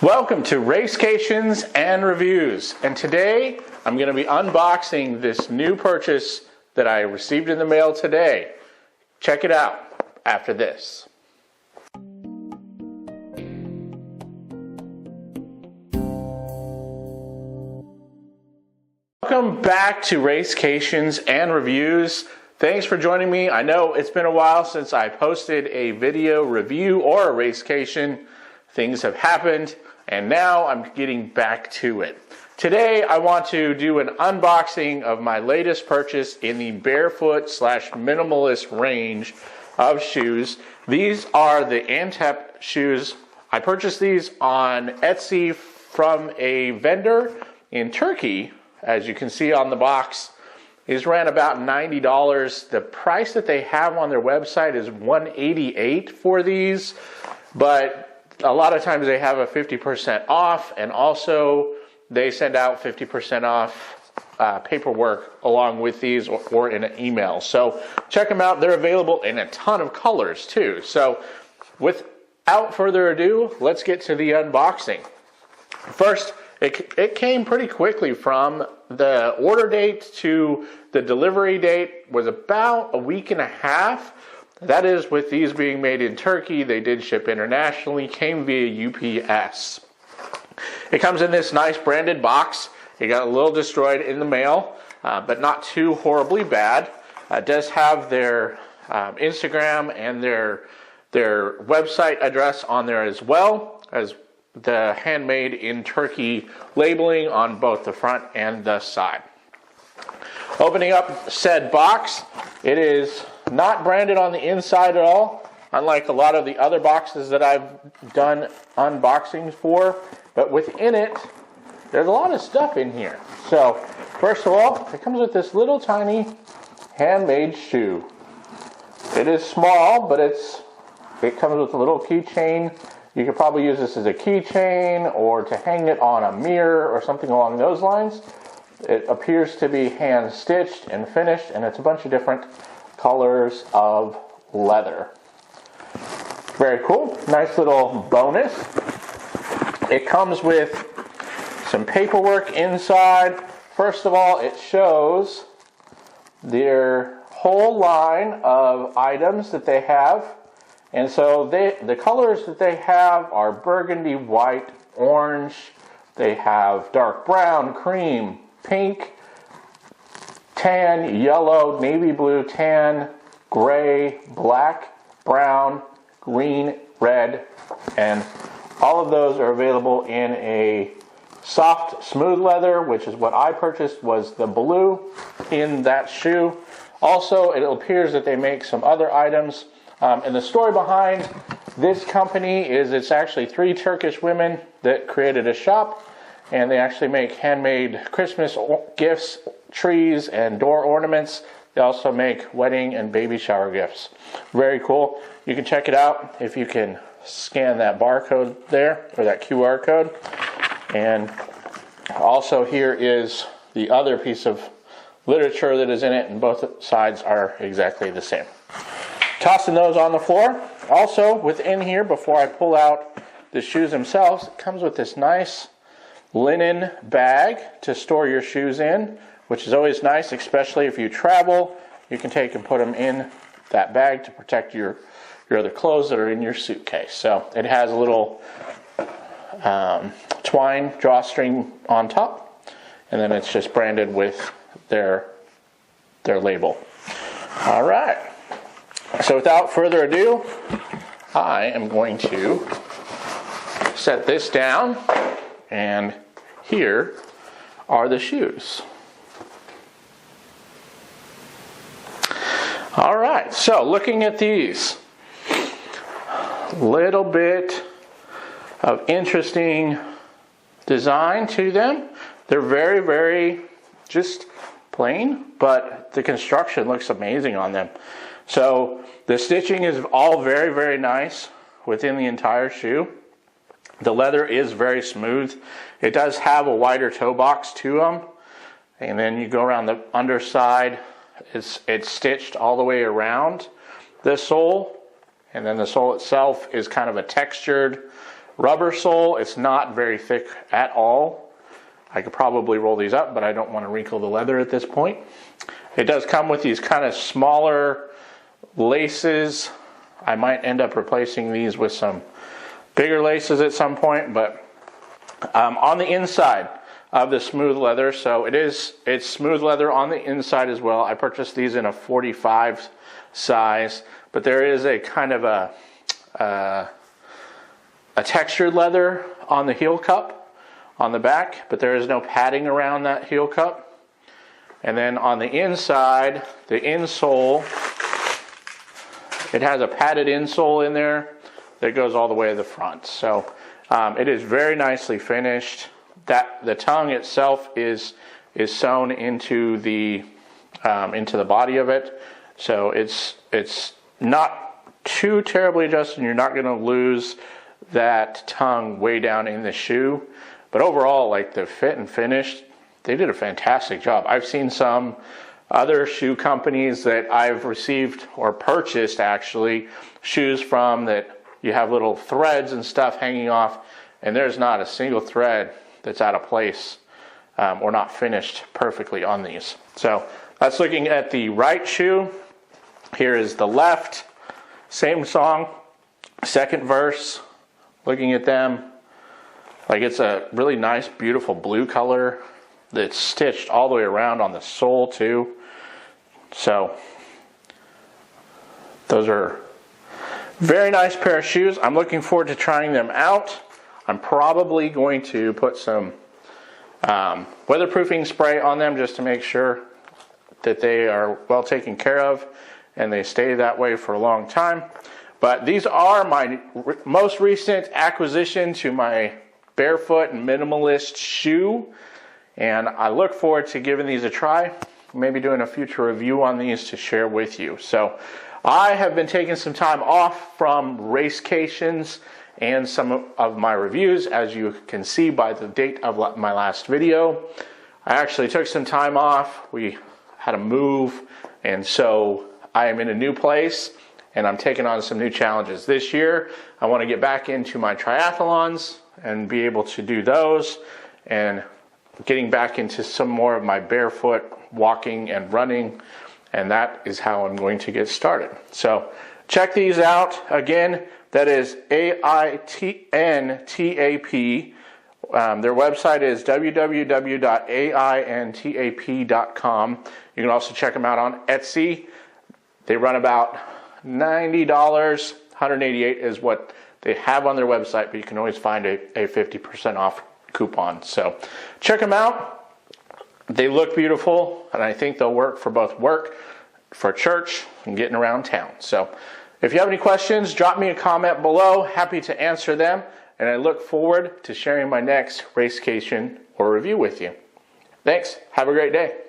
Welcome to Racecations and Reviews, and today I'm going to be unboxing this new purchase that I received in the mail today. Check it out after this. Welcome back to Racecations and Reviews. Thanks for joining me. I know it's been a while since I posted a video review or a racecation. Things have happened, and now I'm getting back to it. Today, I want to do an unboxing of my latest purchase in the Barefoot / minimalist range of shoes. These are the Aintap shoes. I purchased these on Etsy from a vendor in Turkey. As you can see on the box, these ran about $90. The price that they have on their website is $188 for these, but a lot of times they have a 50% off, and also they send out 50% off paperwork along with these or in an email. So check them out. They're available in a ton of colors too. So without further ado, let's get to the unboxing. First, it came pretty quickly. From the order date to the delivery date was about a week and a half. That is with these being made in Turkey. They did ship internationally, came via UPS. It comes in this nice branded box. It got a little destroyed in the mail, but not too horribly bad. It does have their Instagram and their website address on there, as well as the handmade in Turkey labeling on both the front and the side. Opening up said box, it is not branded on the inside at all, unlike a lot of the other boxes that I've done unboxings for. But within it, there's a lot of stuff in here. So, first of all, it comes with this little tiny handmade shoe. It is small, but it comes with a little keychain. You could probably use this as a keychain or to hang it on a mirror or something along those lines. It appears to be hand stitched and finished, and it's a bunch of different colors of leather. Very cool. Nice little bonus. It comes with some paperwork inside. First of all, it shows their whole line of items that they have. And so the colors that they have are burgundy, white, orange. They have dark brown, cream, pink, tan, yellow, navy blue, tan, gray, black, brown, green, red, and all of those are available in a soft, smooth leather, which is what I purchased, was the blue in that shoe. Also, it appears that they make some other items. And the story behind this company is it's actually 3 Turkish women that created a shop, and they actually make handmade Christmas gifts, trees, and door ornaments. They also make wedding and baby shower gifts. Very cool. You can check it out if you can scan that barcode there, or that QR code. And also here is the other piece of literature that is in it, and both sides are exactly the same. Tossing those on the floor. Also within here, before I pull out the shoes themselves, it comes with this nice linen bag to store your shoes in, which is always nice, especially if you travel. You can take and put them in that bag to protect your other clothes that are in your suitcase. So it has a little twine drawstring on top, and then it's just branded with their label. All right. So without further ado, I am going to set this down, and here are the shoes. All right, so looking at these, little bit of interesting design to them. They're very, very just plain, but the construction looks amazing on them. So the stitching is all very, very nice within the entire shoe. The leather is very smooth. It does have a wider toe box to them. And then you go around the underside. It's stitched all the way around the sole. And then the sole itself is kind of a textured rubber sole. It's not very thick at all. I could probably roll these up, but I don't want to wrinkle the leather at this point. It does come with these kind of smaller laces. I might end up replacing these with some bigger laces at some point, but on the inside of the smooth leather, so it's smooth leather on the inside as well. I purchased these in a 45 size, but there is a kind of a textured leather on the heel cup on the back, but there is no padding around that heel cup. And then on the inside, the insole, it has a padded insole in there that goes all the way to the front. So it is very nicely finished. The tongue itself is sewn into the body of it, so it's not too terribly adjusted. You're not going to lose that tongue way down in the shoe. But overall, like the fit and finish, they did a fantastic job. I've seen some other shoe companies that I've received or purchased actually shoes from that you have little threads and stuff hanging off, and there's not a single thread that's out of place or not finished perfectly on these. So that's looking at the right shoe. Here is the left. Same song, second verse. Looking at them, like it's a really nice, beautiful blue color that's stitched all the way around on the sole too. So those are very nice pair of shoes. I'm looking forward to trying them out. I'm probably going to put some weatherproofing spray on them just to make sure that they are well taken care of and they stay that way for a long time. But these are my most recent acquisition to my Barefoot and minimalist shoe, and I look forward to giving these a try, maybe doing a future review on these to share with you. So I have been taking some time off from racecations and some of my reviews, as you can see by the date of my last video. I actually took some time off. We had a move, and so I am in a new place and I'm taking on some new challenges this year. I want to get back into my triathlons and be able to do those, and getting back into some more of my barefoot walking and running, and that is how I'm going to get started. So check these out. Again, that is Aintap. Their website is www.aintap.com. You can also check them out on Etsy. They run about $90. $188 is what they have on their website, but you can always find a 50% off coupon. So check them out. They look beautiful, and I think they'll work for both work, for church, and getting around town. So if you have any questions, drop me a comment below. Happy to answer them, and I look forward to sharing my next racecation or review with you. Thanks. Have a great day.